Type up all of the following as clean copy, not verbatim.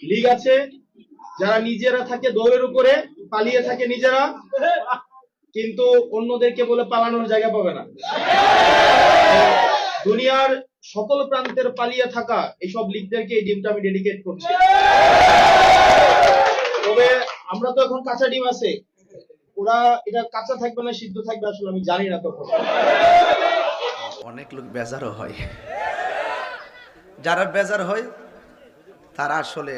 লীগ আছে যারা নিজেরা থাকে দৌড়ের উপরে, পালিয়ে থাকে নিজেরা, কিন্তু অন্যদেরকে বলে পালানোর জায়গা পাবে না। দুনিয়ার সকল প্রান্তের পালিয়ে থাকা এইসব লীগদেরকে এই ডিমটা আমি ডেডিকেট করছি। তবে আমরা তো এখন কাঁচা ডিম আছে, ওরা এটা কাঁচা থাকবে না সিদ্ধ থাকবে আসলে আমি জানি না। তখন অনেক লোক বেজারও হয়, যারা বেজার হয় তারা আসলে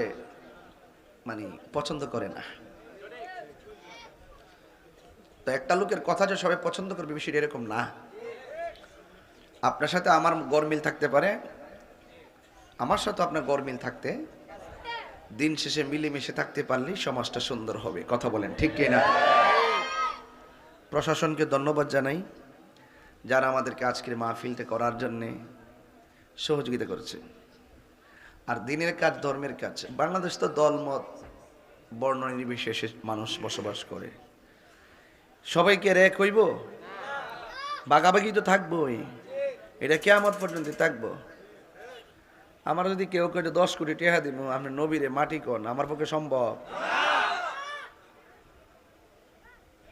মানে পছন্দ করে না। তো একটা লোকের কথা যে সবাই পছন্দ করবে বিষয়টা এরকম না। আপনার সাথে আমার গরমিল থাকতে পারে, আমার সাথে আপনার গরমিল থাকতে, দিন শেষে মিলেমিশে থাকতে পারলেই সমাজটা সুন্দর হবে। কথা বলেন ঠিক কি না? প্রশাসনকে ধন্যবাদ জানাই যারা আমাদেরকে আজকের মাহফিলটা করার জন্যে সহযোগিতা করেছে। আর দিনের কাজ ধর্মের কাজ, বাংলাদেশ তো দলমত বর্ণ নির্বিশেষে মানুষ বসবাস করে, সবাইকে এক হইব, বাগাবাগি তো থাকবোই, এটা কিয়ামত পর্যন্ত থাকবো। আমার যদি কেউ কেউ 10 কোটি টাকা দিব আপনি নবীরে মাটি কোন, আমার পক্ষে সম্ভব?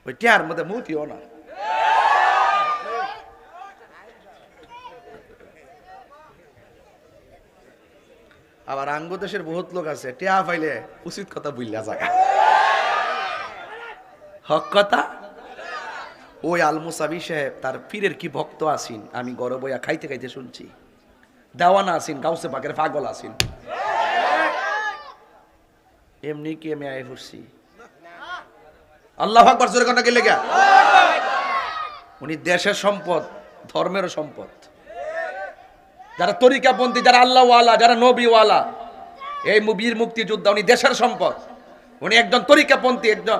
ওই টিয়ার মধ্যে মুতিও না। আবার আঙ্গ দেশের বহুত লোক আছে টিয়া পাইলে উচিত কথা বুঝলা যায়, হক কথা। ওই আল মুসাবি সাহেব তার পীরের কি ভক্ত আসিন, আমি গরব বইয়া খাইতে খাইতে শুনছি। দেওয়ানা আসিন, গাউসে পাকের পাগল আসিন, এমনি কি আমি আয় করছি। আল্লাহু আকবার জোরে কথা কি লেগে। উনি দেশের সম্পদ, ধর্মেরও সম্পদ। যারা তরিকাপন্থী, যারা আল্লাহওয়ালা, যারা নবীওয়ালা, এই বীর মুক্তিযোদ্ধা, উনি দেশের সম্পদ। উনি একজন তরিকাপন্থী, একজন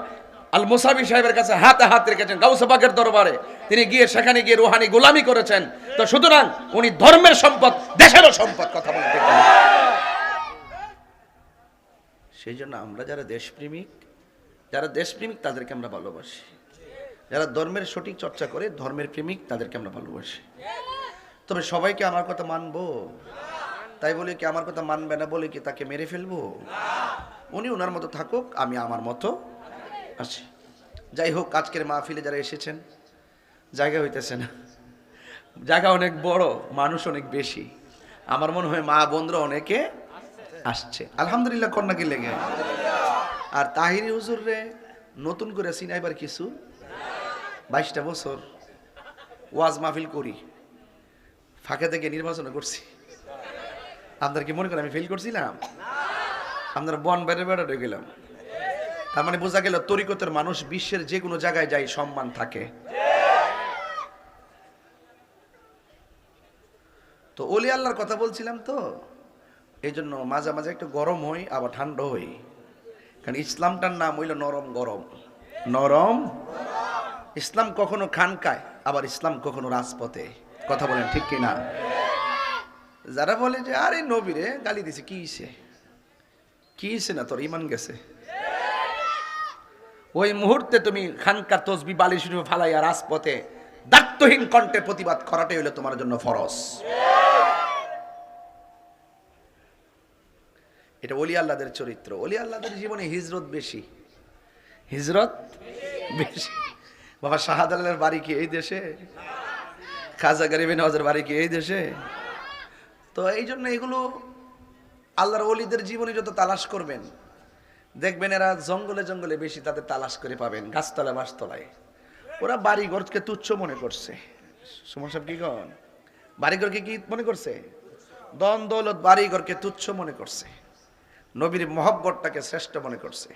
আল মুসাবি সাহেবের কাছে হাতে হাত রেখেছেন, গাউসে পাকের দরবারে তিনি গিয়ে সেখানে গিয়ে রুহানি গোলামি করেছেন। তো সুতরাং উনি ধর্মের সম্পদ, দেশেরও সম্পদ। কথা বলতে সেই জন্য আমরা যারা দেশপ্রেমিক তাদেরকে আমরা ভালোবাসি, যারা ধর্মের সঠিক চর্চা করে ধর্মের প্রেমিক তাদেরকে আমরা ভালোবাসি। তবে সবাইকে আমার কথা মানবো তাই বলে কি আমার কথা মানবে না বলে কি তাকে মেরে ফেলবো? উনি ওনার মতো থাকুক, আমি আমার মতো আছি। যাই হোক, আজকের মাহফিলে যারা এসেছেন, জায়গা হইতেছে না, জায়গা অনেক বড়, মানুষ অনেক বেশি, আমার মনে হয় মা বোনরা অনেকে আসছে। আলহামদুলিল্লাহ কন্যা কি লেগে। আর তাহিরি হুজুর রে নতুন করে চিনাইবার কিছু, 22টা বছর ওয়াজ মাহফিল করি, ফাঁকে থেকে নির্বাচন করছি। আপনার কি মনে করেন আমি ফেল করছিলাম? আপনার বন বেড়ে বেড়ে গেলাম। তার মানে বোঝা গেল তরিকতের মানুষ বিশ্বের যে কোনো জায়গায় যাই সম্মান থাকে। তো ওলি আল্লাহর কথা বলছিলাম, তো এই জন্য মাঝে মাঝে একটু গরম হই আবার ঠান্ডা হই, কারণ ইসলামটার নাম হইল নরম গরম। নরম ইসলাম কখনো খানকায়, আবার ইসলাম কখনো রাজপথে। কথা বলেন ঠিক কিনা? যারা বলে যে আরে নবীরে গালি দিছে, কি হইছে না তোর ইমান গেছে, ওই মুহূর্তে তুমি খানকার তসবি বালি শরীফ ফালাইয়া রাজপথে দায়িত্বহীন কণ্ঠে প্রতিবাদ করাটাই হলো তোমার জন্য ফরজ। এটা ওলি আল্লাহদের চরিত্র। ওলি আল্লাহদের জীবনে হিজরত বেশি। বাবা শাহাদালের বাড়ি কি এই দেশে? খাজা গরিব নওয়াজের বাড়ি কি এই দেশে? তো এই জন্য এগুলো আল্লাহর ওলিদের জীবনে যত তালাশ করবেন দেখবেন এরা জঙ্গলে জঙ্গলে বেশি তাদের তালাশ করে পাবেন, গাছতলা বাসতলায়। ওরা বাড়িঘরকে তুচ্ছ মনে করছে। সুমন সাহেব কি কন? বাড়িঘরকে কি মনে করছে? দন দৌলত বাড়িঘরকে তুচ্ছ মনে করছে, নবীর মহব্বতটাকে শ্রেষ্ঠ মনে করছে।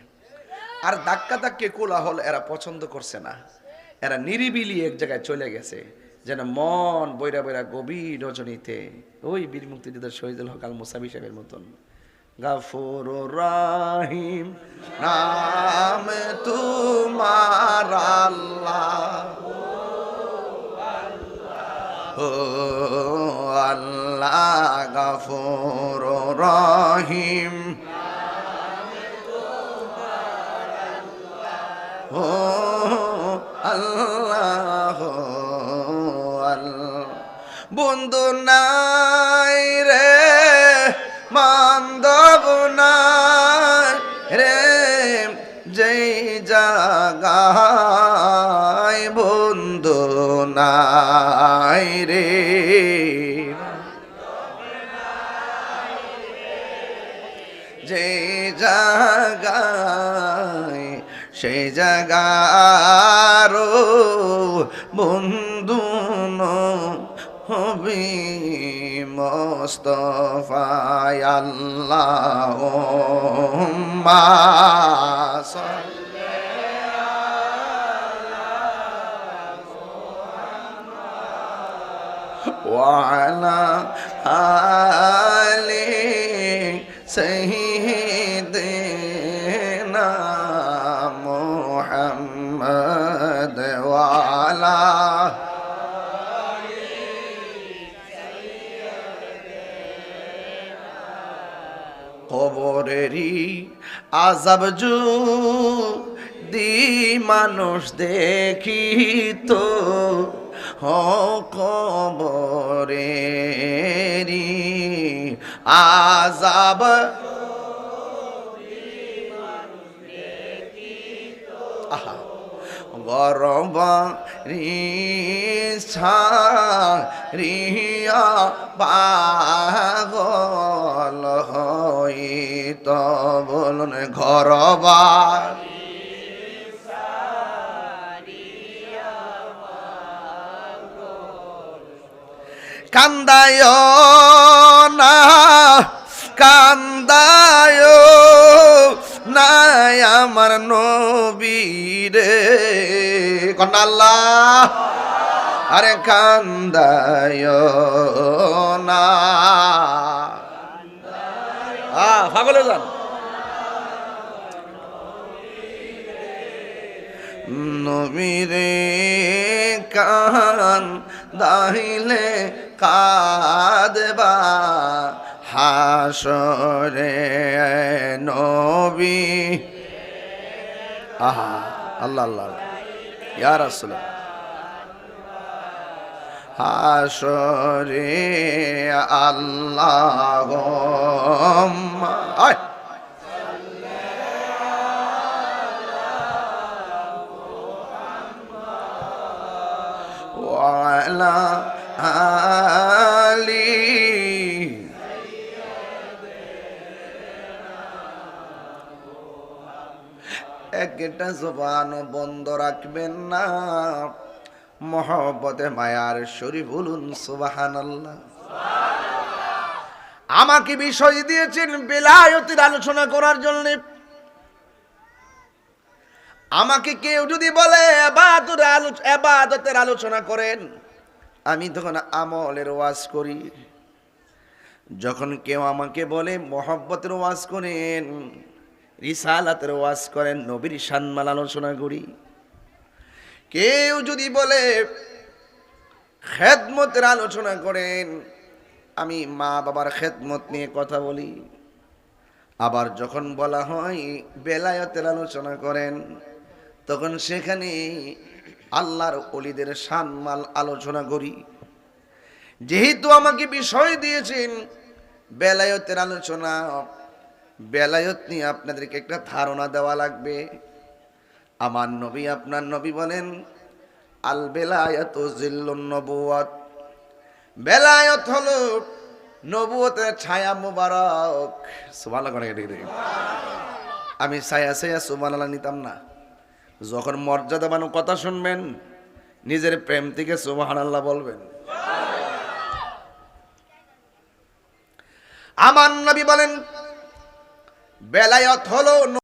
আর ধাক্কা ধাক্কি কোলাহল এরা পছন্দ করছে না। এরা নিরিবিলি এক জায়গায় চলে গেছে, যেন মন বৈরা বৈরা গভীর রজনীতে ওই বীর মুক্তিযোদ্ধা শহীদুল হক আল মুসাবি সাহেবের মতন। গাফুর রাহিম নাম তোমার আল্লাহ, ও আল্লাহ গাফুর রাহিম, ও আল্লাহ বন্ধু নাই রে বান্ধব নাই। যে জায়গায় সে জায়গারো বন্ধু হবি মোস্তফায় আল্লাহুম্মা وعلى آل سيدنا محمد وعلى কবরেরই আযাব যদি মানুষ দেখিত কবরেরই আযাব আহা গরব রিয়া পাগল হইত বলুন ঘরবার কান্দায় না কান্দায় নাই আমার নবীরে কন্যা আল্লাহ আরে কান্দায় না পাগলে যান নবীরে কান দাহিলে কাঁদবা হাসরে নবী আহা আল্লাহ আল্লাহ ইয়া রাসূলুল্লাহ হাসরে আল্লাহুম্মা আয় وعلى آله একটা জবান বন্ধ রাখবেন না মহব্বতে মায়ার শরীফ বলুন সুবহানাল্লাহ। আমাকে বিষয় দিয়েছেন বেলায়েতের আলোচনা করার জন্য। আমাকে কেউ যদি বলে ইবাদতের আলোচনা করেন, আমি তখন আমলের ওয়াজ করি। যখন কেউ আমাকে বলে মহব্বতের ওয়াজ করেন, রিসালাতের ওয়াজ করেন, নবীর শানমাল আলোচনা করি। কেউ যদি বলে খেদমতের আলোচনা করেন, আমি মা বাবার খেদমত নিয়ে কথা বলি। আবার যখন বলা হয় বেলায়েতের আলোচনা করেন, তখন সেখানে আল্লাহর ওলিদের শানমাল আলোচনা করি। যেহেতু আমাকে বিষয় দিয়েছেন বেলায়েতের আলোচনা, বেলায়েত নিয়ে আপনাদেরকে একটা ধারণা দেওয়া লাগবে। আমার নবী আপনার নবী বলেন আল বেলায়েতু জিল্লুন নবুওয়াত, বেলায়েত হলো নবুয়তের ছায়া মুবারক। সুবহানাল্লাহ। আমি ছায়া ছায়া সুবহানাল্লাহ নিতাম না। যখন মর্যাদাবান কথা শুনবেন নিজের প্রেম থেকে সুবহানাল্লাহ বলবেন। আমার নবী বলেন বেলায়েত হলো